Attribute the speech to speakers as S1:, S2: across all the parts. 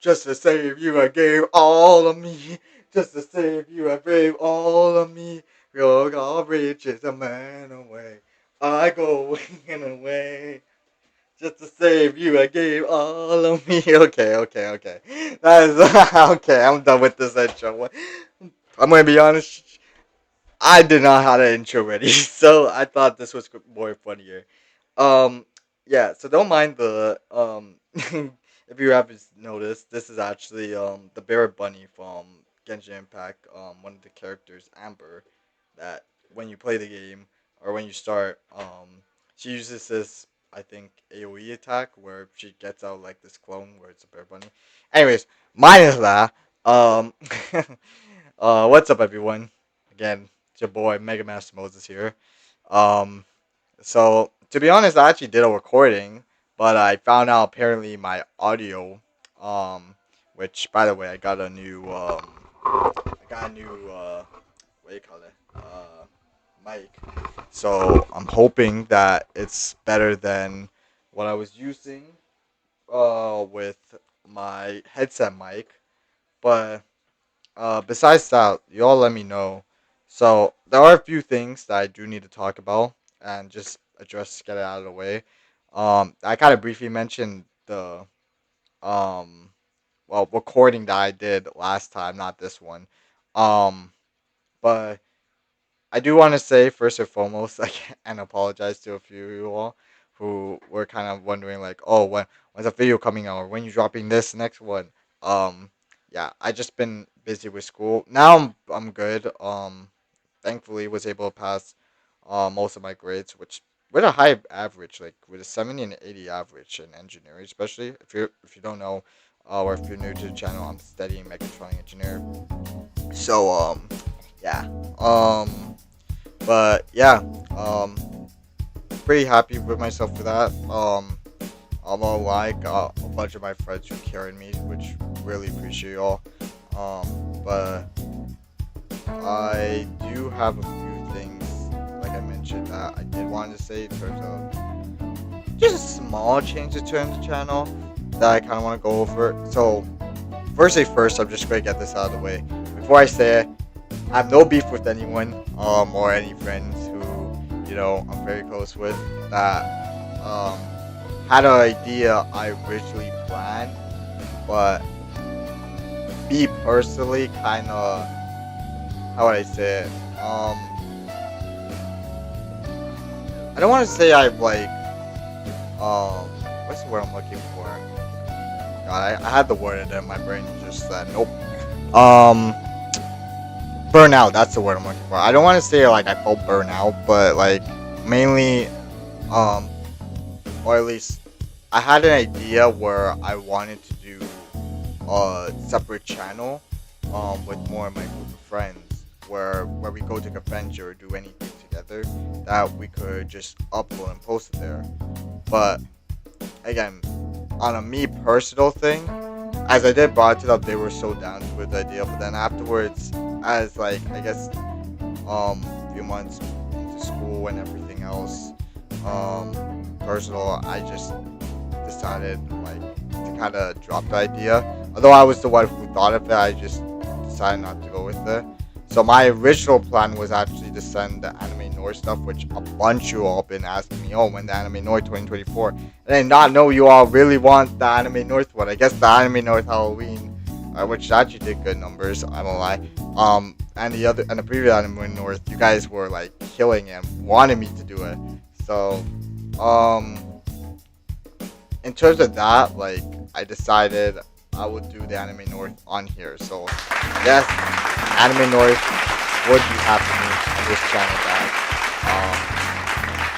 S1: Just to save you, I gave all of me. Just to save you, I gave all of me. Your garbage is a man away. I go in away. Just to save you, I gave all of me. Okay, okay, okay. That is okay. I'm done with this intro. I'm gonna be honest. I did not have an intro ready, so I thought this was more funnier. Um, yeah. So don't mind the if you haven't noticed, this is actually the bear bunny from Genshin Impact. One of the characters, Amber, that when you play the game or when you start, she uses this, I think, AOE attack where she gets out like this clone where it's a bear bunny. Anyways, minus that. Um, what's up, everyone? Again, it's your boy Mega Master Moses here. Um, so to be honest, I actually did a recording, but I found out apparently my audio, um, which by the way, I got a new what do you call it, mic. So I'm hoping that it's better than what I was using, with my headset mic. But besides that, you all let me know. So there are a few things that I do need to talk about and just address, get it out of the way. I kind of briefly mentioned the um, well, recording that I did last time, not this one. Um, but I do want to say first and foremost, and apologize to a few of you all who were kind of wondering like, oh, when's the video coming out, or when you dropping this next one? Um, yeah, I just been busy with school. Now I'm good. Thankfully was able to pass most of my grades, which with a high average, like with a 70 and 80 average in engineering, especially if you don't know, or if you're new to the channel, I'm studying mechatronic engineer. So yeah. But yeah, um, pretty happy with myself for that. I'm all like a bunch of my friends who carried me, which really appreciate y'all. But I do have a few things, like I mentioned, that I did want to say in terms of just small changes to the channel that I kind of want to go over. So first thing first, I'm just going to get this out of the way. Before I say it, I have no beef with anyone, or any friends who, I'm very close with that, had an idea I originally planned, but me personally, kind of, how would I say it? I don't want to say I've like, what's the word I'm looking for? God, I had the word and then my brain just said nope. Um, Burnout. That's the word I'm looking for. I don't want to say like I felt burnout, but like mainly, um, or at least I had an idea where I wanted to do a separate channel, with more of my group of friends, where we go to convention or do anything together that we could just upload and post it there. But again, on a me personal thing, as I did brought it up, they were so down with the idea. But then afterwards, as like I guess, a few months into school and everything else, personal, I just decided like to kind of drop the idea. Although I was the one who thought of it, I just decided not to go with it. So my original plan was actually to send the Anime North stuff, which a bunch of you all been asking me, oh, when the Anime North 2024. And I did not know you all really want the Anime North one. I guess the Anime North Halloween, which actually did good numbers, I won't lie. And the previous Anime North, you guys were like killing it, wanted me to do it. So, in terms of that, like I decided I would do the Anime North on here. So, yes, Anime North would be happening on this channel, guys.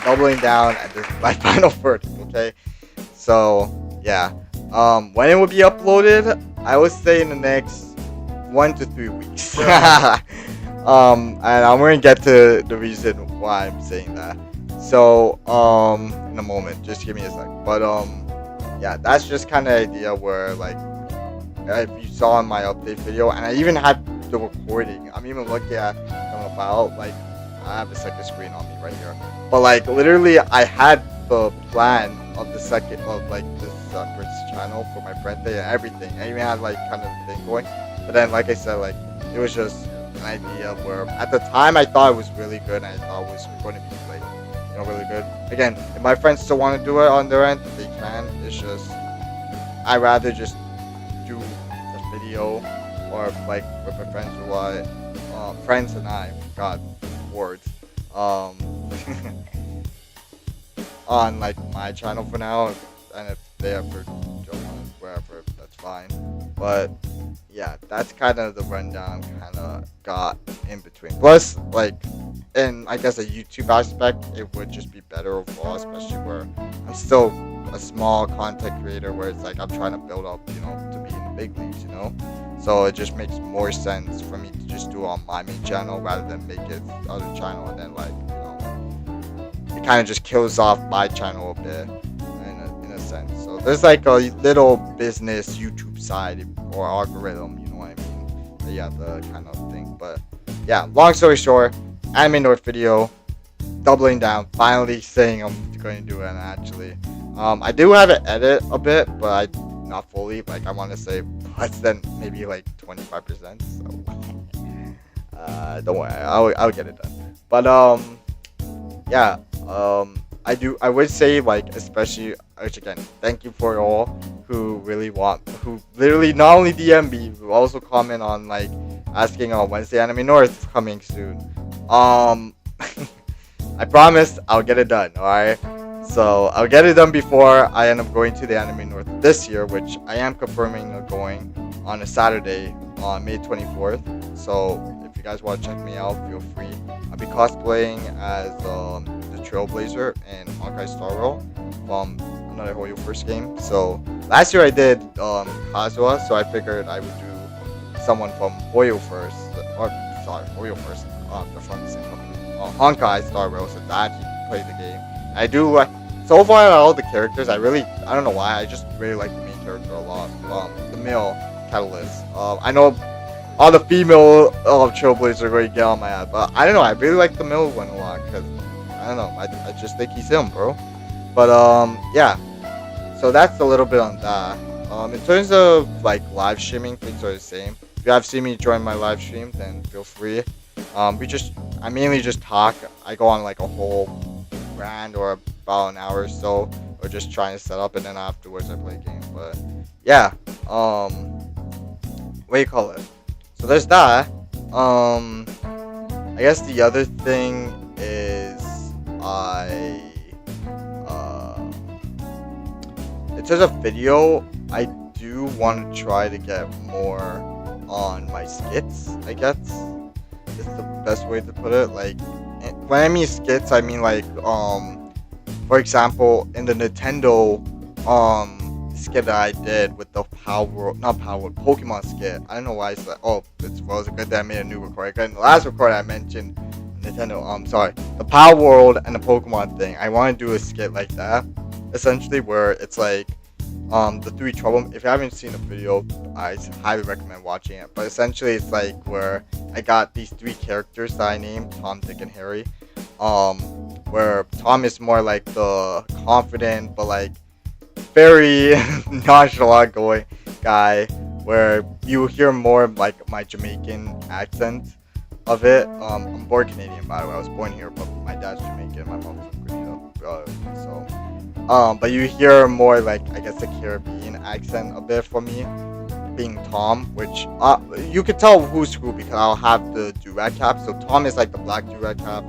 S1: Doubling down, and this is my final verdict. Okay, so yeah, when it will be uploaded, I would say in the next 1 to 3 weeks. And I'm gonna get to the reason why I'm saying that. So, in a moment, just give me a sec. But yeah, that's just kind of idea where like if you saw in my update video, and I even had the recording. I'm even looking at them about like I have a second screen on me right here, but like literally I had the plan of the second of like this Chris channel for my birthday and everything. I even had like kind of a thing going, but then like I said, like it was just an idea where at the time I thought it was really good and I thought it was going to be like really good. Again, if my friends still want to do it on their end, they can. It's just I rather just do the video or like with my friends or what. Friends and I, God, words. Um, on like my channel for now, and if they ever don't want it, wherever, that's fine. But yeah, that's kind of the rundown kind of got in between. Plus, like, in I guess a YouTube aspect, it would just be better overall, especially where I'm still a small content creator where it's like I'm trying to build up, to be in the big leagues. So it just makes more sense for me to just do it on my main channel rather than make it the other channel and then like, it kind of just kills off my channel a bit in a sense. So there's like a little business YouTube side or algorithm, you know what I mean? But yeah, the kind of thing. But yeah, long story short, Anime North video, doubling down, finally saying I'm going to do it. And actually, I do have it edit a bit, but not fully. Like I want to say less than maybe like 25%. So don't worry, I'll get it done. But yeah. I would say like especially which again, thank you for all who literally not only DM me, who also comment on like asking on Wednesday Anime North coming soon. I promise I'll get it done, alright? So I'll get it done before I end up going to the Anime North this year, which I am confirming going on a Saturday on May 24th. So if you guys want to check me out, feel free. I'll be cosplaying as the Trailblazer and Honkai Star Rail from another Hoyo First game. So last year I did Kazuha, so I figured I would do someone from Hoyo First, or sorry, Hoyo First. They're from the same company. Honkai Star Rail, since I actually played the game. I do like so far out of all the characters. I don't know why. I just really like the main character a lot. The male Catalyst. I know all the female Trailblazers are going to get on my ass, but I don't know. I really like the male one a lot because I don't know. I just think he's him, bro. But yeah. So that's a little bit on that. In terms of like live streaming, things are the same. If you have seen me join my live stream, then feel free. I mainly just talk. I go on like a whole rant or about an hour or so, or just trying to set up, and then afterwards I play a game. But yeah, what do you call it? So there's that. I guess the other thing is in terms of video, I do want to try to get more on my skits, I guess. Is the best way to put it. Like, when I mean skits, I mean like, for example, in the Nintendo, skit that I did with the Pokemon skit. I don't know why it's like, it's a good that I made a new recording. In the last recording I mentioned Nintendo, the Power World and the Pokemon thing. I want to do a skit like that, essentially, where it's like, the three trouble. If you haven't seen the video, I highly recommend watching it. But essentially, it's like where I got these three characters that I named Tom, Dick, and Harry. Where Tom is more like the confident, but like very nonchalant going guy. Where you hear more like my Jamaican accent of it. I'm born Canadian, by the way. I was born here, but my dad's Jamaican. My mom's from Grenada. But you hear more like, I guess, the Caribbean accent a bit for me, being Tom, which you could tell who's who because I'll have the do-rag cap. So Tom is like the black do-rag cap.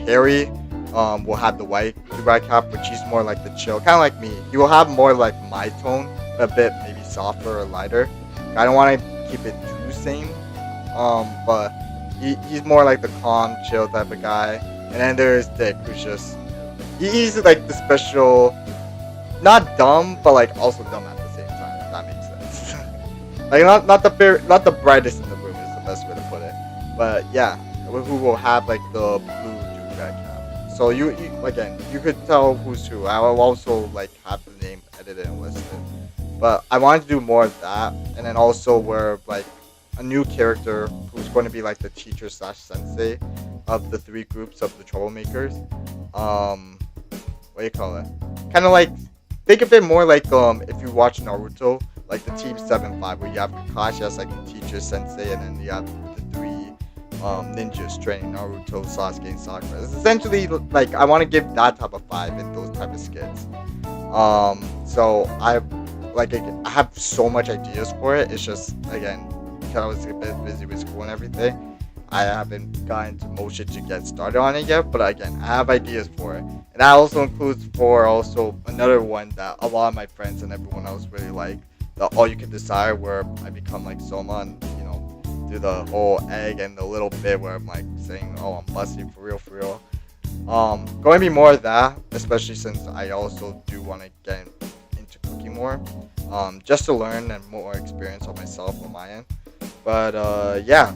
S1: Harry will have the white do-rag cap, which he's more like the chill, kind of like me. He will have more like my tone, a bit maybe softer or lighter. I don't want to keep it too same, but he's more like the calm, chill type of guy. And then there's Dick, who's just he's like the special, not dumb, but like also dumb at the same time. If that makes sense. Like not the brightest in the room is the best way to put it. But yeah, who will have like the blue do-rag cap. So you again, you could tell who's who. I will also like have the name edited and listed. But I wanted to do more of that, and then also where like a new character who's going to be like the teacher / sensei of the three groups of the troublemakers. what do you call it? Kind of like, think of it more like if you watch Naruto, like the Team 7-5, where you have Kakashi as like the teacher sensei, and then you have the three ninjas training Naruto, Sasuke, and Sakura. It's essentially like I want to give that type of vibe in those type of skits. So I have so much ideas for it. It's just again because I was a bit busy with school and everything. I haven't gotten to motion to get started on it yet, but again, I have ideas for it. And that also includes for also another one that a lot of my friends and everyone else really like. The All You Can Decide, where I become like Soma and, do the whole egg and the little bit where I'm like saying, oh, I'm busty for real, for real. Going to be more of that, especially since I also do want to get into cooking more, just to learn and more experience on myself on my end. But yeah,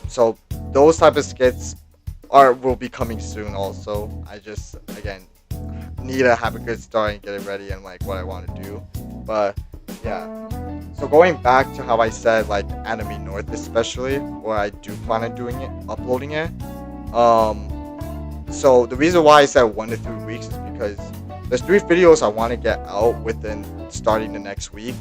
S1: so those type of skits will be coming soon. Also, I just again need to have a good start and get it ready and like what I want to do. But yeah. So going back to how I said like Anime North especially, where I do plan on doing it, uploading it. So the reason why I said 1 to 3 weeks is because there's 3 videos I want to get out within starting the next week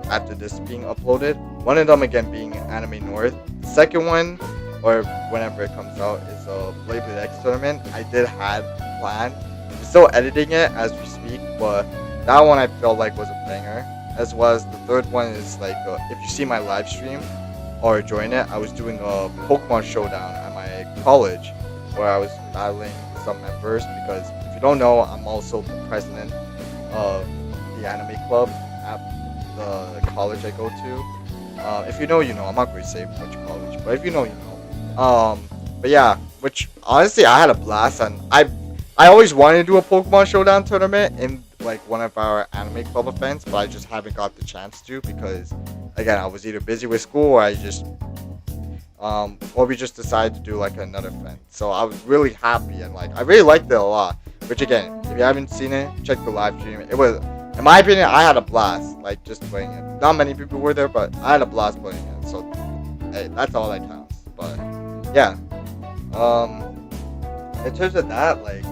S1: after this being uploaded. One of them again being Anime North. The second one, or whenever it comes out, is a Blade X tournament. I did have planned. I'm still editing it as we speak, but that one I felt like was a banger. As well as the third one is like if you see my live stream or join it, I was doing a Pokemon Showdown at my college where I was battling some members because if you don't know, I'm also the president of the anime club at the college I go to. If you know, you know. I'm not going to say which college, but if you know, you know. But yeah, which honestly I had a blast, and I always wanted to do a Pokemon Showdown tournament in like one of our anime club events, but I just haven't got the chance to because again I was either busy with school or or we just decided to do like another event. So I was really happy and like I really liked it a lot. Which again, if you haven't seen it, check the live stream. It was, in my opinion, I had a blast like just playing it. Not many people were there, but I had a blast playing it. So hey, that's all that counts. But yeah, in terms of that, like.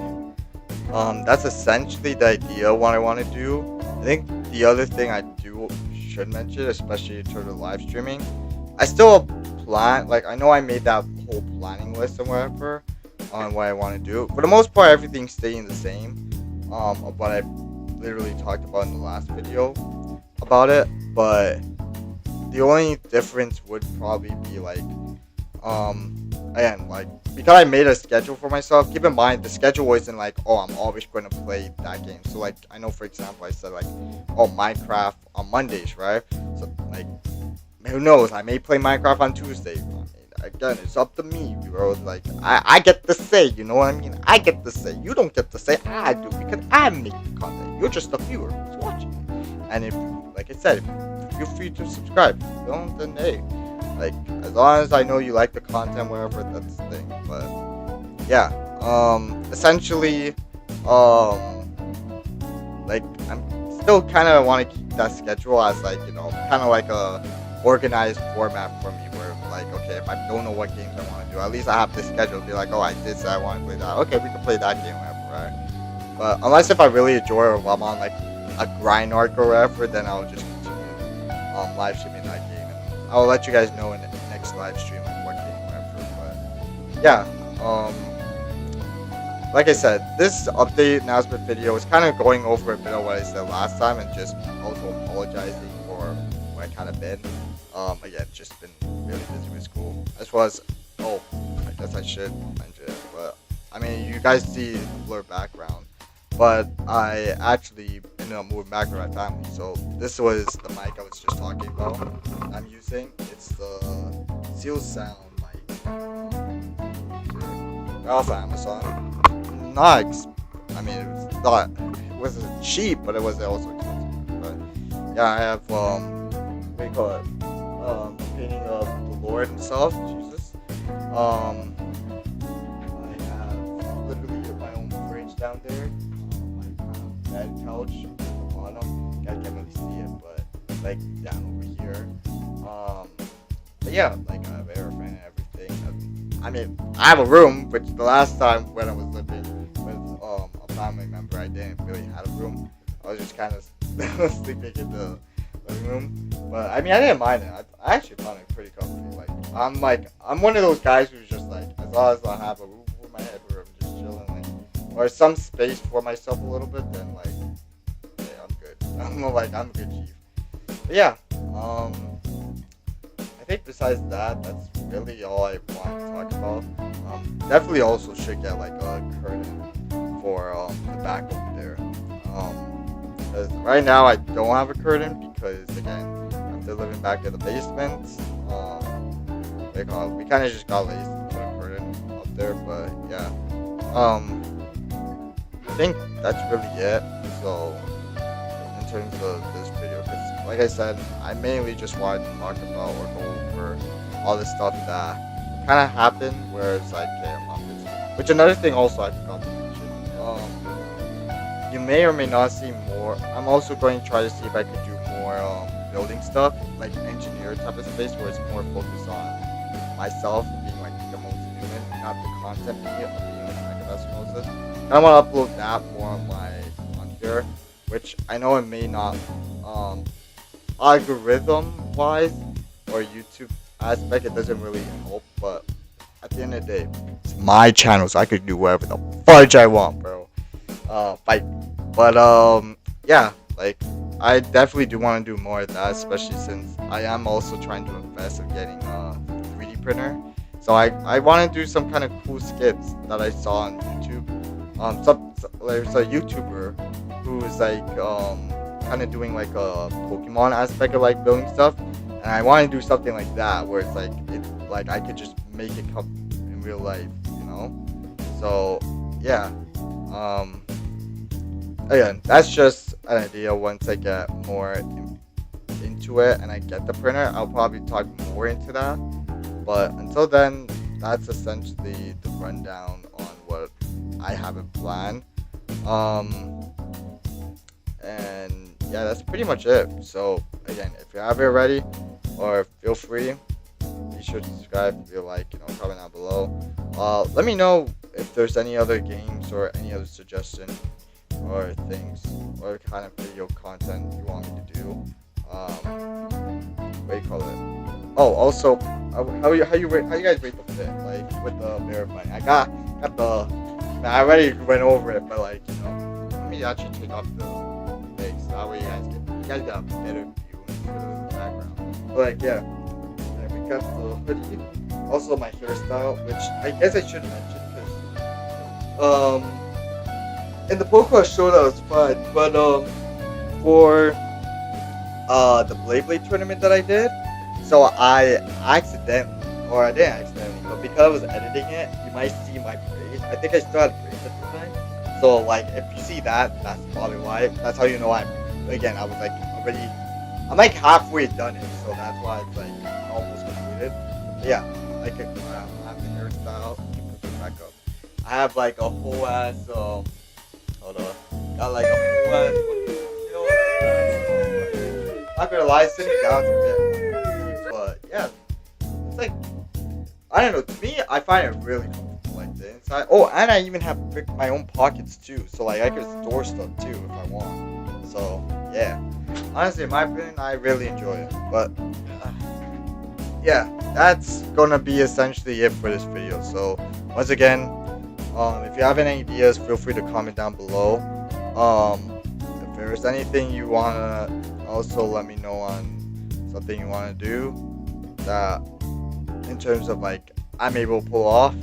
S1: That's essentially the idea what I want to do. I think the other thing I should mention, especially in terms of live streaming, I still plan. Like I know I made that whole planning list or whatever on what I want to do. For the most part, everything's staying the same. Of what I literally talked about in the last video about it, but the only difference would probably be like, again, like, because I made a schedule for myself. Keep in mind the schedule wasn't like, oh, I'm always going to play that game. So like I know, for example, I said like, oh, Minecraft on Mondays, right? So like, who knows, I may play Minecraft on Tuesday. I mean, again, it's up to me, bro. Like I get to say, you know what I mean? I get to say. You don't get to say. I do, because I make the content. You're just a viewer who's watching. And if, like I said, feel free to subscribe. If you don't, then hey, like, as long as I know you like the content, whatever, that's the thing. But yeah, essentially, like, I'm still kind of want to keep that schedule as like, kind of like a organized format for me, where like, okay, if I don't know what games I want to do, at least I have this schedule to be like, oh, I did say I want to play that. Okay, we can play that game, whatever, right? But unless if I really enjoy or if I'm on like a grind arc or whatever, then I'll just continue live streaming that game. I'll let you guys know in the next live stream like what game, whatever. But yeah, like I said, this update announcement video is kind of going over a bit of what I said last time and just also apologizing for what I kind of been. Again, just been really busy with school. As well as, oh, I guess I should mention it, but I mean, you guys see the blur background. But I actually ended up moving back to my family. So this was the mic I was just talking about I'm using. It's the Seal Sound mic. Off Amazon. I mean, it wasn't cheap, but it was also expensive. But yeah, I have, what do you call it? A painting of the Lord himself, Jesus. I have literally my own fridge down there. Bed couch on the bottom. You guys can't really see it, but like down over here. But yeah, like I have air fan and everything. I mean, I have a room, which the last time when I was living with a family member, I didn't really have a room. I was just kind of sleeping in the living room. But I mean, I didn't mind it. I actually found it pretty comfy. I'm one of those guys who's just like, as long as I have a roof over my head where I'm just chilling, like, or some space for myself a little bit, then like, yeah, I'm good. I'm a good chief. But yeah, I think besides that, that's really all I want to talk about. Definitely also should get like a curtain for the back over there. 'Cause right now I don't have a curtain because again, I'm still living back in the basement. We kind of just got lazy to put a curtain up there, but yeah. I think that's really it. So in terms of this video, because like I said, I mainly just wanted to talk about or go over all the stuff that kind of happened where it's like, okay, I'm on this. Which another thing also I forgot to mention. You may or may not see more. I'm also going to try to see if I could do more building stuff, like engineer type of space where it's more focused on myself being like the most human, not the content being like the best Moses. And I want to upload that more on here, which I know it may not algorithm wise or YouTube aspect, it doesn't really help, but at the end of the day, it's my channel, so I could do whatever the fudge I want, bro. Fight. But yeah, like I definitely do want to do more of that, especially since I am also trying to invest in getting a 3D printer. So I want to do some kind of cool skits that I saw on YouTube. There's a YouTuber who's like kind of doing like a Pokemon aspect of like building stuff, and I want to do something like that where it's like I could just make it come in real life, you know. So yeah. Again, that's just an idea. Once I get more into it and I get the printer, I'll probably talk more into that. But until then, that's essentially the rundown on what I have in plan. And yeah, that's pretty much it. So again, if you have it already, or feel free, be sure to subscribe, feel like, comment down below. Let me know if there's any other games or any other suggestions or things or kind of video content you want me to do. What do you call it? Oh, also, how you guys rate the fit? Like with the verifying, I got the. I already went over it, but like let me actually take off the face. That way you guys got a better view instead of the background. But like yeah, and we got the hoodie. Also my hairstyle, which I guess I should mention because in the Pokemon show that was fun, but for the Blade tournament that I did, so I didn't accidentally, but because I was editing it, you might see my braids. I think I still had braids at the time. So like if you see that, that's probably why. That's how you know I was like already, I'm like halfway done it, so that's why it's like almost completed. But yeah, like I have the hairstyle, put it back up. I have like a whole ass hold on. Got like a whole ass not gonna lie, sitting down's a bit, but yeah, it's like, I don't know, to me, I find it really comfortable, like the inside. Oh, and I even have my own pockets too, so like I can store stuff too if I want. So yeah, honestly, in my opinion, I really enjoy it. But yeah, that's gonna be essentially it for this video. So once again, if you have any ideas, feel free to comment down below. If there's anything you wanna also let me know on something you want to do that in terms of like I'm able to pull off.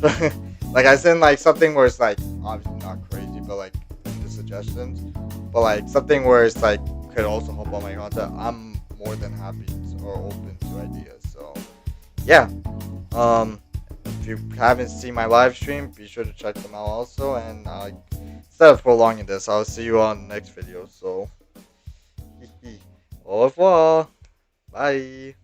S1: Like I said, like something where it's like obviously not crazy, but like the suggestions, but like something where it's like could also help on my content. I'm more than happy or open to ideas. So yeah, if you haven't seen my live stream, be sure to check them out also. And instead of prolonging this, I'll see you on the next video. So au revoir. Bye.